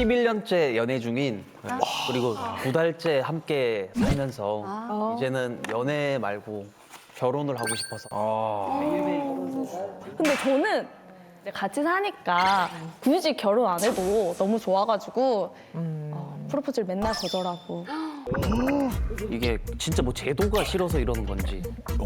11년째 연애 중인 그리고 2달째 함께 살면서 이제는 연애 말고 결혼을 하고 싶어서 근데 저는 이제 같이 사니까 굳이 결혼 안 해도 너무 좋아가지고 프로포즈를 맨날 거절하고. 이게 진짜 뭐 제도가 싫어서 이러는 건지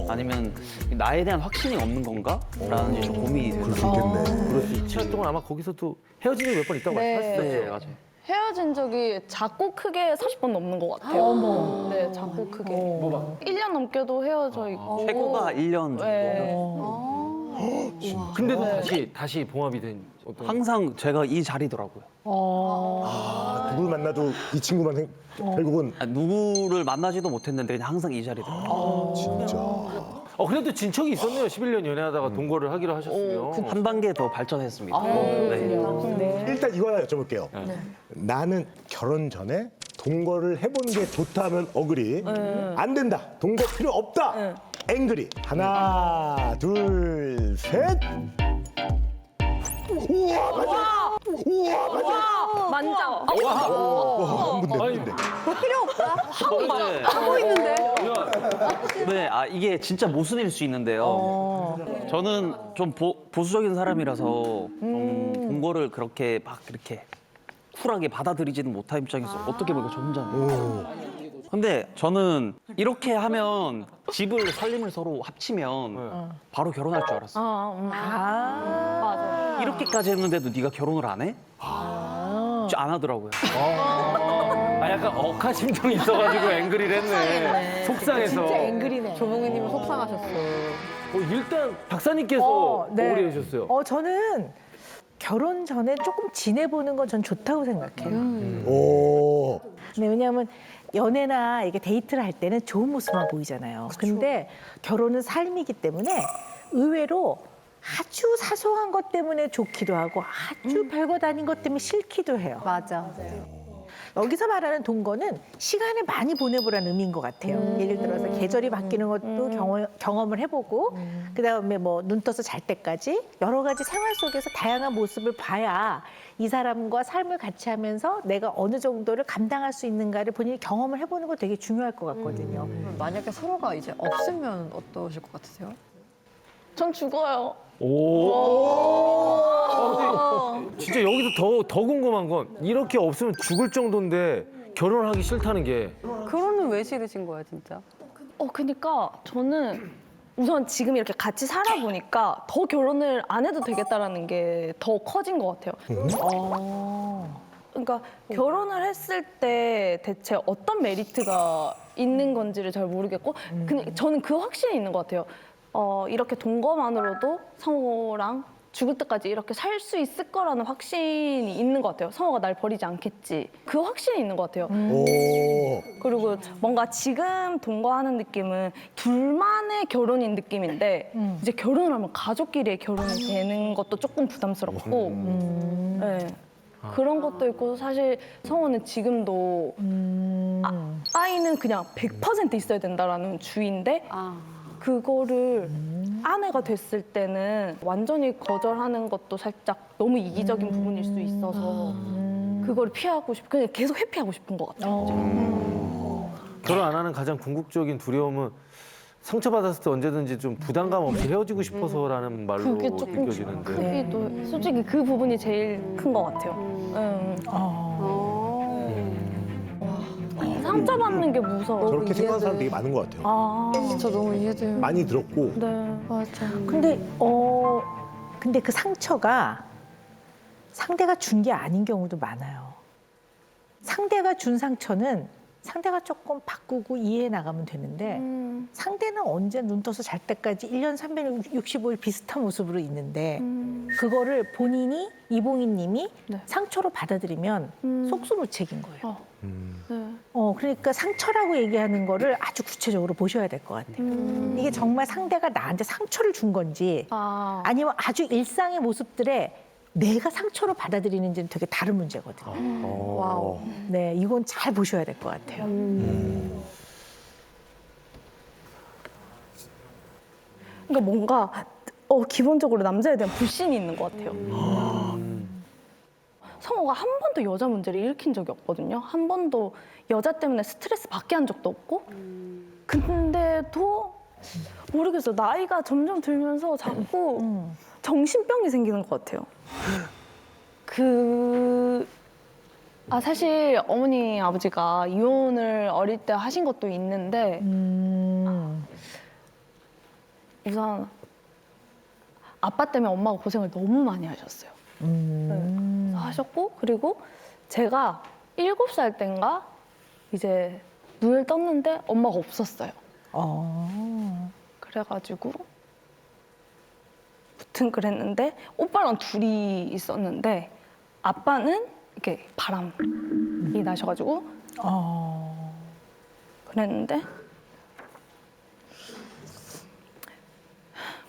아니면 나에 대한 확신이 없는 건가? 라는 게 좀 고민이 돼요. 그럴 수 있겠네. 그럴 수 있지. 시간 동안 아마 거기서도 헤어진 적이 몇 번 있다고 네. 말씀하셨죠? 네, 맞아요. 헤어진 적이 작고 크게 40번 넘는 것 같아요. 네, 작고 크게. 1년 넘게도 헤어져 있고. 최고가 1년 정도. 네. 근데도 다시 봉합이 된 어떤 항상 제가 이 자리더라고요. 누굴 만나도 이 친구만 결국은 누구를 만나지도 못했는데 그냥 항상 이 자리더라고요. 진짜. 그래도 진척이 있었네요. 11년 연애하다가 동거를 하기로 하셨으면. 한 단계 더 발전했습니다. 네. 일단 이거 하나 여쭤볼게요. 나는 결혼 전에 동거를 해보는 게 좋다 하면 어그리. 안 된다. 동거 필요 없다. 앵그리. 하나, 둘, 셋. 우와, 맞아. 우와, 맞아. 만장. 와, 한분데 네. 하고 있는데. 네, 이게 진짜 모순일 수 있는데요. 저는 좀 보수적인 사람이라서 좀 동거를 그렇게 막 이렇게 쿨하게 받아들이지는 못한 입장에서 어떻게 보니까 저 혼자네요. 근데 저는 이렇게 하면 집을 살림을 서로 합치면 바로 결혼할 줄 알았어요. 맞아. 이렇게까지 했는데도 네가 결혼을 안 해? 안 하더라고요. 약간 억하심정이 있어가지고 앵그리를 했네. 속상해서. 진짜 앵글이네. 조봉이님은 속상하셨어. 일단 박사님께서 네. 오래 하셨어요. 저는 결혼 전에 조금 지내보는 건 전 좋다고 생각해요. 오. 네, 왜냐하면 연애나 이게 데이트를 할 때는 좋은 모습만 보이잖아요. 근데 결혼은 삶이기 때문에 의외로 아주 사소한 것 때문에 좋기도 하고 아주 별거 아닌 것 때문에 싫기도 해요. 맞아. 여기서 말하는 동거는 시간을 많이 보내보라는 의미인 것 같아요. 예를 들어서 계절이 바뀌는 것도 경험을 해보고 그다음에 뭐 눈 떠서 잘 때까지 여러 가지 생활 속에서 다양한 모습을 봐야 이 사람과 삶을 같이 하면서 내가 어느 정도를 감당할 수 있는가를 본인이 경험을 해보는 거 되게 중요할 것 같거든요. 만약에 서로가 이제 없으면 어떠실 것 같으세요? 전 죽어요. 진짜 여기서 더 궁금한 건 이렇게 없으면 죽을 정도인데 결혼을 하기 싫다는 게. 결혼은 왜 싫으신 거야, 진짜? 그니까 저는 우선 지금 이렇게 같이 살아보니까 더 결혼을 안 해도 되겠다라는 게 더 커진 것 같아요. 그러니까 결혼을 했을 때 대체 어떤 메리트가 있는 건지를 잘 모르겠고 근데 저는 그 확신이 있는 것 같아요. 이렇게 동거만으로도 성호랑 죽을 때까지 이렇게 살 수 있을 거라는 확신이 있는 것 같아요. 성호가 날 버리지 않겠지. 그 확신이 있는 것 같아요. 오. 그리고 뭔가 지금 동거하는 느낌은 둘만의 결혼인 느낌인데 이제 결혼을 하면 가족끼리의 결혼이 되는 것도 조금 부담스럽고 네. 그런 것도 있고 사실 성호는 지금도 아이는 그냥 100% 있어야 된다라는 주의인데 그거를 아내가 됐을 때는 완전히 거절하는 것도 살짝 너무 이기적인 부분일 수 있어서 그걸 피하고 그냥 계속 회피하고 싶은 것 같아요. 결혼 안 하는 가장 궁극적인 두려움은 상처받았을 때 언제든지 좀 부담감 없이 헤어지고 싶어서라는 말로 그게 조금 느껴지는데. 크기도 솔직히 그 부분이 제일 큰 것 같아요. 상처받는 게 무서워. 저렇게 생각하는 사람 되게 많은 것 같아요. 진짜 너무 이해돼요. 많이 들었고. 네. 맞아. 근데 그 상처가 상대가 준 게 아닌 경우도 많아요. 상대가 준 상처는 상대가 조금 바꾸고 이해해 나가면 되는데 상대는 언제 눈 떠서 잘 때까지 1년 365일 비슷한 모습으로 있는데 그거를 본인이 이봉인 님이 네. 상처로 받아들이면 속수무책인 거예요. 네. 그러니까 상처라고 얘기하는 거를 아주 구체적으로 보셔야 될 것 같아요. 이게 정말 상대가 나한테 상처를 준 건지 아니면 아주 일상의 모습들에 내가 상처로 받아들이는지는 되게 다른 문제거든요. 와우. 네, 이건 잘 보셔야 될 것 같아요. 그러니까 뭔가 기본적으로 남자에 대한 불신이 있는 것 같아요. 성우가 한 번도 여자 문제를 일으킨 적이 없거든요. 한 번도 여자 때문에 스트레스 받게 한 적도 없고. 근데도 모르겠어요. 나이가 점점 들면서 자꾸 정신병이 생기는 것 같아요. 사실 어머니 아버지가 이혼을 어릴 때 하신 것도 있는데 우선 아빠 때문에 엄마가 고생을 너무 많이 하셨어요. 네. 하셨고 그리고 제가 7살 땐가 이제 눈을 떴는데 엄마가 없었어요. 그래가지고 무튼 그랬는데 오빠랑 둘이 있었는데 아빠는 이렇게 바람이 나셔가지고 그랬는데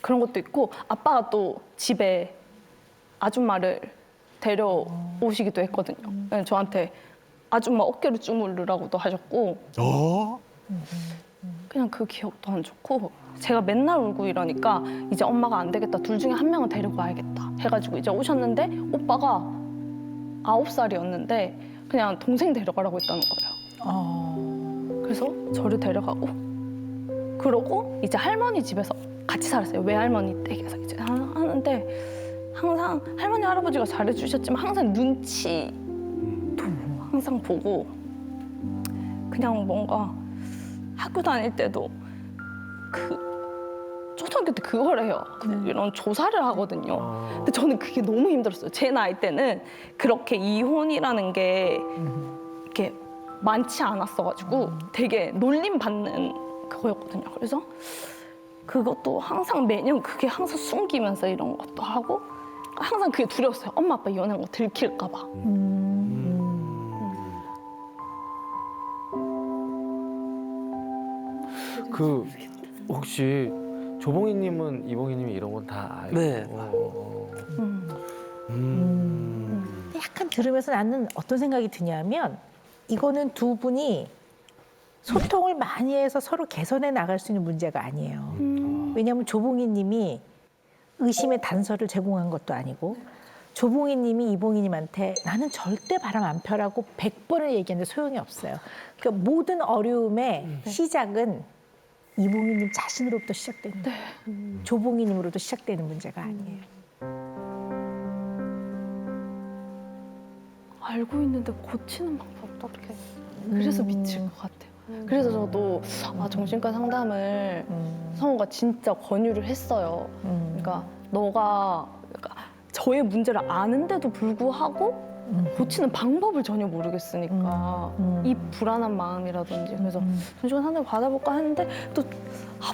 그런 것도 있고 아빠가 또 집에 아줌마를 데려오시기도 했거든요. 네, 저한테 아줌마 어깨를 주무르라고도 하셨고 그냥 그 기억도 안 좋고 제가 맨날 울고 이러니까 이제 엄마가 안 되겠다. 둘 중에 한 명은 데리고 와야겠다 해가지고 이제 오셨는데 오빠가 9살이었는데 그냥 동생 데려가라고 했다는 거예요. 그래서 저를 데려가고 그러고 이제 할머니 집에서 같이 살았어요. 외할머니 댁에서 이제 하는데 항상 할머니 할아버지가 잘해주셨지만 항상 눈치도 항상 보고 그냥 뭔가 학교 다닐 때도 초등학교 때 그걸 해요. 이런 조사를 하거든요. 근데 저는 그게 너무 힘들었어요. 제 나이 때는 그렇게 이혼이라는 게 이렇게 많지 않았어가지고 되게 놀림받는 그거였거든요. 그래서 그것도 항상 매년 그게 항상 숨기면서 이런 것도 하고 항상 그게 두려웠어요. 엄마 아빠 이혼한 거 들킬까 봐. 그 혹시 조봉희님은 이봉희님이 이런 건 다 알고? 네. 약간 들으면서 나는 어떤 생각이 드냐면 이거는 두 분이 소통을 많이 해서 서로 개선해 나갈 수 있는 문제가 아니에요. 왜냐하면 조봉희 님이 의심의 단서를 제공한 것도 아니고 조봉희 님이 이봉희 님한테 나는 절대 바람 안 펴라고 100번을 얘기했는데 소용이 없어요. 그러니까 모든 어려움의 시작은 이봉희 님 자신으로부터 시작된다. 조봉희 님으로부터 시작되는 문제가 아니에요. 알고 있는데 고치는 방법도 어떻게 그래서 미칠 것 같아요. 그래서 저도 정신과 상담을 성우가 진짜 권유를 했어요. 그러니까 너가 저의 문제를 아는데도 불구하고 고치는 방법을 전혀 모르겠으니까 이 불안한 마음이라든지 그래서 정신과 상담 받아볼까 했는데 또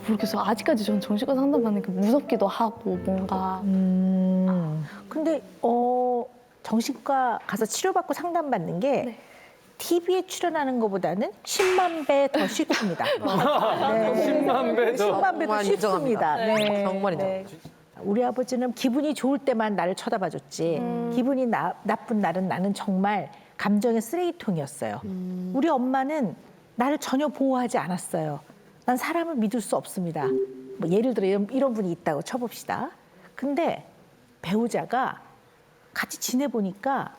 모르겠어요. 아직까지 저는 정신과 상담 받는 게 무섭기도 하고 뭔가 근데 정신과 가서 치료받고 상담받는 게 TV에 출연하는 것보다는 10만 배 더 쉽습니다. 네. 10만 배 더. 10만 배 더 정말 쉽습니다. 네. 정말 인정. 네. 우리 아버지는 기분이 좋을 때만 나를 쳐다봐줬지 기분이 나쁜 날은 나는 정말 감정의 쓰레기통이었어요. 우리 엄마는 나를 전혀 보호하지 않았어요. 난 사람을 믿을 수 없습니다. 뭐 예를 들어 이런 분이 있다고 쳐봅시다. 근데 배우자가 같이 지내보니까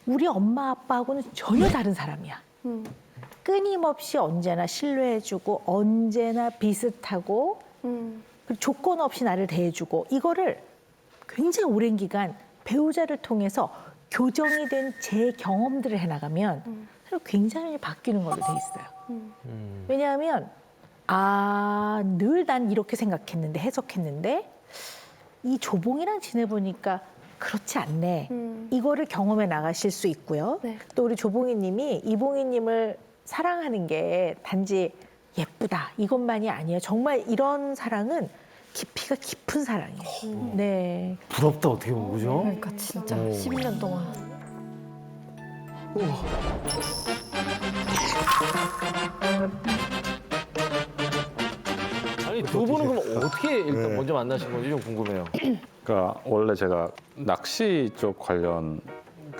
우리 엄마 아빠하고는 전혀 다른 사람이야. 끊임없이 언제나 신뢰해주고 언제나 비슷하고 그리고 조건 없이 나를 대해주고 이거를 굉장히 오랜 기간 배우자를 통해서 교정이 된 제 경험들을 해나가면 굉장히 바뀌는 걸로 돼 있어요. 왜냐하면 늘 난 이렇게 생각했는데 해석했는데 이 조봉이랑 지내보니까 그렇지 않네. 이거를 경험해 나가실 수 있고요. 네. 또 우리 조봉희 님이 이봉희 님을 사랑하는 게 단지 예쁘다 이것만이 아니에요. 정말 이런 사랑은 깊이가 깊은 사랑이에요. 네. 부럽다 어떻게 보면 그죠? 그러니까 진짜 10년 동안. 아니 두 분은 그럼 어떻게 일단 먼저 만나신 건지 좀 궁금해요. 그러니까 원래 제가 낚시 쪽 관련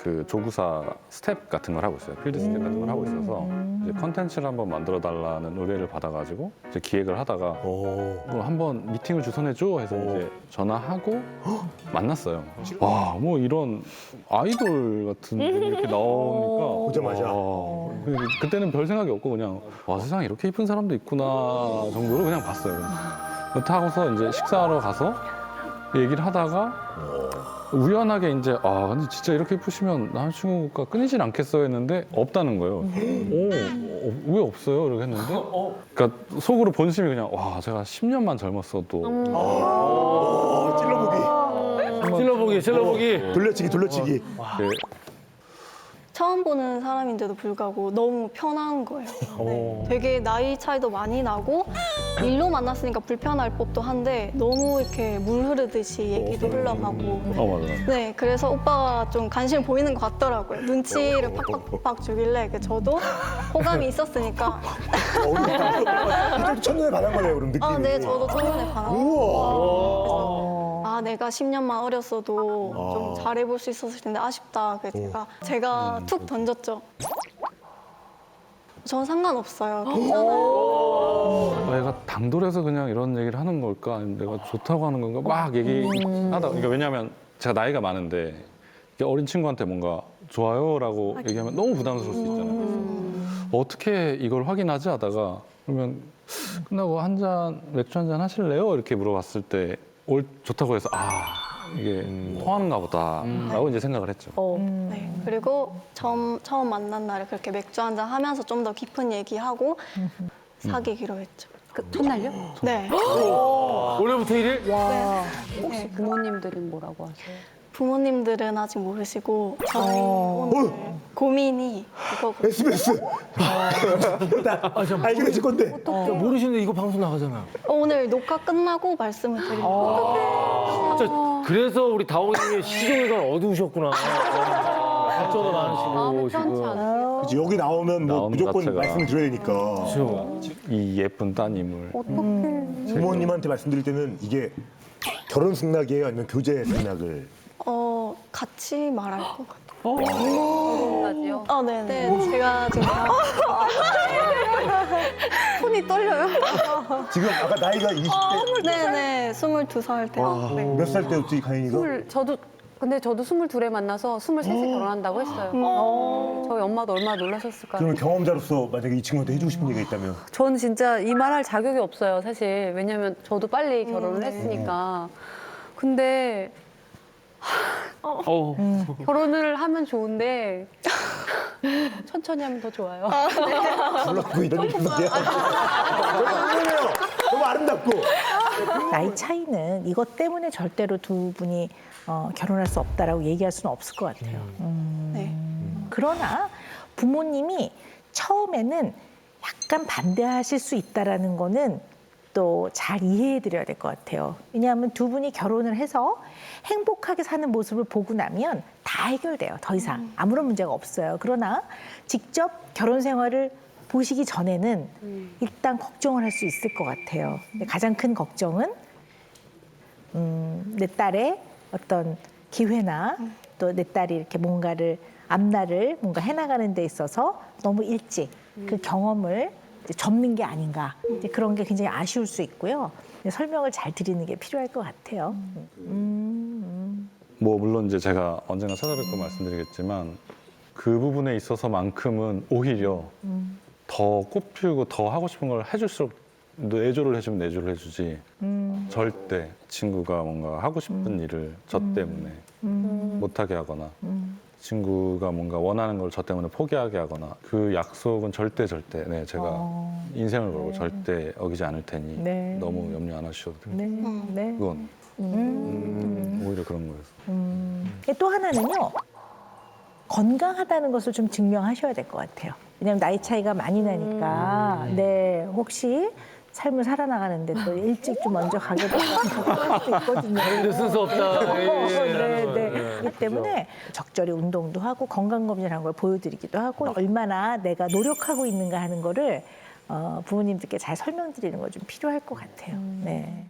그 조구사 스텝 같은 걸 하고 있어요. 필드 스텝 같은 걸 하고 있어서 이제 컨텐츠를 한번 만들어 달라는 의뢰를 받아가지고 이제 기획을 하다가 뭐 한번 미팅을 주선해줘 해서 이제 전화하고 만났어요. 와, 뭐 이런 아이돌 같은 분이 이렇게 나오니까 보자마자. 그때는 별 생각이 없고 그냥 와, 세상에 이렇게 이쁜 사람도 있구나 정도로 그냥 봤어요. 그렇게 하고서 이제 식사하러 가서 얘기를 하다가 우연하게 이제 근데 진짜 이렇게 이쁘시면 남자친구가 끊이질 않겠어요 했는데 없다는 거예요. 왜 없어요? 이렇게 했는데 그러니까 속으로 본심이 그냥 와, 제가 10년만 젊었어도 찔러보기. 찔러보기. 돌려치기. 네, 처음 보는 사람인데도 불구하고 너무 편한 거예요. 네. 되게 나이 차이도 많이 나고 일로 만났으니까 불편할 법도 한데 너무 이렇게 물 흐르듯이 얘기도 흘러가고 맞아요. 네, 그래서 오빠가 좀 관심을 보이는 것 같더라고요. 눈치를 팍팍팍 주길래 저도 호감이 있었으니까 첫눈에 반한 거네요, 그럼 느낌이. 네, 저도 첫눈에 반한 거예요. 내가 10년만 어렸어도 좀 잘해볼 수 있었을 텐데 아쉽다. 그래서 제가 툭 던졌죠. 전 상관없어요. 괜찮아요. 내가 단돌해서 그냥 이런 얘기를 하는 걸까? 아니면 내가 좋다고 하는 건가? 막 얘기하다. 그러니까 왜냐하면 제가 나이가 많은데 이게 어린 친구한테 뭔가 좋아요라고 얘기하면 너무 부담스러울 수 있잖아요. 그래서 어떻게 이걸 확인하지 하다가 그러면 끝나고 맥주 한 잔 하실래요? 이렇게 물어봤을 때 좋다고 해서 이게 통하는가 보다라고 이제 생각을 했죠. 네, 그리고 처음 만난 날에 그렇게 맥주 한잔 하면서 좀 더 깊은 얘기하고 사귀기로 했죠. 첫날요? 네. 오늘부터 1일? 혹시 부모님들은 뭐라고 하세요? 부모님들은 아직 모르시고 저는 오늘 고민이 이거거든요. SBS. 알게 되실 건데. 모르시는데 이거 방송 나가잖아. 오늘 녹화 끝나고 말씀을 드리려고. 진짜 그래서 우리 다홍님이 시종일관 어두우셨구나. 걱정도 많으시고 편치 지금. 않으세요? 그치, 여기 나오면 뭐 나오는 무조건 자체가. 말씀을 드려야 되니까. 그렇죠. 이 예쁜 따님을 부모님한테 말씀드릴 때는 이게 결혼 승낙이에요? 아니면 교제 승낙을? 같이 말할 것 같아요. 결혼까지요? 네네. 제가 지금 손이 떨려요. 지금 아까 나이가 20대 네네. 22살 때. 네. 몇 살 때였지, 가인이가? 근데 저도 22에 만나서 23에 결혼한다고 했어요. 저희 엄마도 얼마나 놀라셨을까요? 그러면 경험자로서 만약에 이 친구한테 해주고 싶은 얘기가 있다면? 저는 진짜 이 말 할 자격이 없어요, 사실. 왜냐면 저도 빨리 결혼을 했으니까. 근데 결혼을 하면 좋은데 천천히 하면 더 좋아요. 불렀고 이런 얘기야. 너무 아름답고. 나이 차이는 이것 때문에 절대로 두 분이 결혼할 수 없다라고 얘기할 수는 없을 것 같아요. 네. 그러나 부모님이 처음에는 약간 반대하실 수 있다라는 거는 또 잘 이해해 드려야 될 것 같아요. 왜냐하면 두 분이 결혼을 해서 행복하게 사는 모습을 보고 나면 다 해결돼요. 더 이상 아무런 문제가 없어요. 그러나 직접 결혼 생활을 보시기 전에는 일단 걱정을 할 수 있을 것 같아요. 근데 가장 큰 걱정은 내 딸의 어떤 기회나 또 내 딸이 이렇게 뭔가를 앞날을 뭔가 해나가는 데 있어서 너무 일찍 그 경험을 이제 접는 게 아닌가, 이제 그런 게 굉장히 아쉬울 수 있고요. 설명을 잘 드리는 게 필요할 것 같아요. 뭐 물론 이제 제가 언젠가 찾아뵙고 말씀드리겠지만 그 부분에 있어서만큼은 오히려 더 꽃피우고 더 하고 싶은 걸 해줄수록 내조를 해주면 내조를 해주지 절대 친구가 뭔가 하고 싶은 일을 저 때문에 못하게 하거나 친구가 뭔가 원하는 걸 저 때문에 포기하게 하거나 그 약속은 절대 네, 제가 인생을 걸고 절대 어기지 않을 테니 네. 너무 염려 안 하셔도 됩니다. 네, 네. 그건 오히려 그런 거예요. 또 하나는요, 건강하다는 것을 좀 증명하셔야 될 것 같아요. 왜냐하면 나이 차이가 많이 나니까, 네, 혹시 삶을 살아나가는데 또 일찍 좀 먼저 가게 될 수도 있거든요. 근데 순서 없다. 네, 네. 그렇기 때문에 적절히 운동도 하고 건강검진하는 걸 보여드리기도 하고 얼마나 내가 노력하고 있는가 하는 거를 부모님들께 잘 설명드리는 거 좀 필요할 것 같아요. 네.